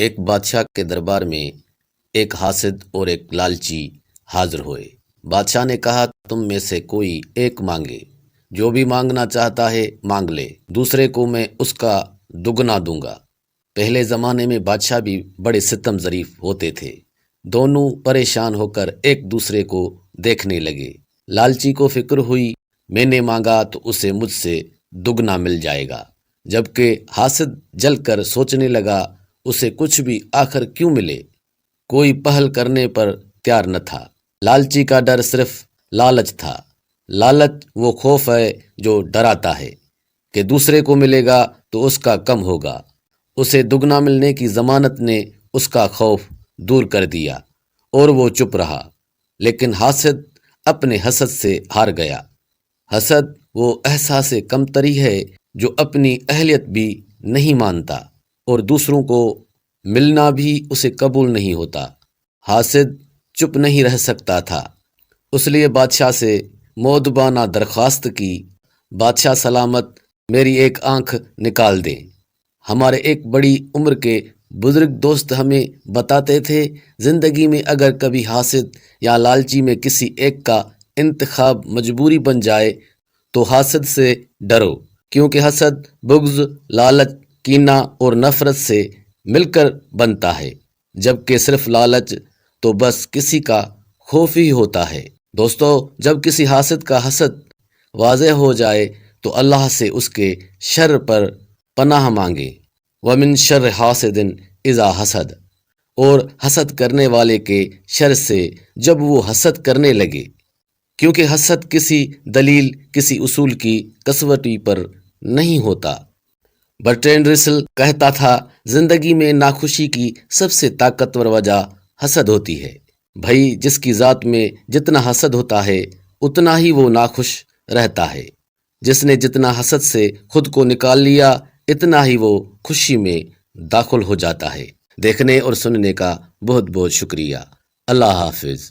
ایک بادشاہ کے دربار میں ایک حاسد اور ایک لالچی حاضر ہوئے۔ بادشاہ نے کہا، تم میں سے کوئی ایک مانگے، جو بھی مانگنا چاہتا ہے مانگ لے، دوسرے کو میں اس کا دگنا دوں گا۔ پہلے زمانے میں بادشاہ بھی بڑے ستم ظریف ہوتے تھے۔ دونوں پریشان ہو کر ایک دوسرے کو دیکھنے لگے۔ لالچی کو فکر ہوئی، میں نے مانگا تو اسے مجھ سے دگنا مل جائے گا، جبکہ حاسد جل کر سوچنے لگا، اسے کچھ بھی آخر کیوں ملے؟ کوئی پہل کرنے پر تیار نہ تھا۔ لالچی کا ڈر صرف لالچ تھا۔ لالچ وہ خوف ہے جو ڈراتا ہے کہ دوسرے کو ملے گا تو اس کا کم ہوگا۔ اسے دگنا ملنے کی ضمانت نے اس کا خوف دور کر دیا اور وہ چپ رہا۔ لیکن حاسد اپنے حسد سے ہار گیا۔ حسد وہ احساس کمتری ہے جو اپنی اہلیت بھی نہیں مانتا اور دوسروں کو ملنا بھی اسے قبول نہیں ہوتا۔ حاسد چپ نہیں رہ سکتا تھا، اس لیے بادشاہ سے مؤدبانہ درخواست کی، بادشاہ سلامت، میری ایک آنکھ نکال دیں۔ ہمارے ایک بڑی عمر کے بزرگ دوست ہمیں بتاتے تھے، زندگی میں اگر کبھی حاسد یا لالچی میں کسی ایک کا انتخاب مجبوری بن جائے تو حاسد سے ڈرو، کیونکہ حسد بغض، لالچ، کینہ اور نفرت سے مل کر بنتا ہے، جبکہ صرف لالچ تو بس کسی کا خوف ہی ہوتا ہے۔ دوستو، جب کسی حاسد کا حسد واضح ہو جائے تو اللہ سے اس کے شر پر پناہ مانگے۔ وَمِن شَرِّ حَاسِدٍ اِذَا حَسَدَ، اور حسد کرنے والے کے شر سے جب وہ حسد کرنے لگے، کیونکہ حسد کسی دلیل، کسی اصول کی کسوٹی پر نہیں ہوتا۔ برٹرینڈ رسل کہتا تھا، زندگی میں ناخوشی کی سب سے طاقتور وجہ حسد ہوتی ہے۔ بھائی، جس کی ذات میں جتنا حسد ہوتا ہے اتنا ہی وہ ناخوش رہتا ہے۔ جس نے جتنا حسد سے خود کو نکال لیا اتنا ہی وہ خوشی میں داخل ہو جاتا ہے۔ دیکھنے اور سننے کا بہت بہت شکریہ۔ اللہ حافظ۔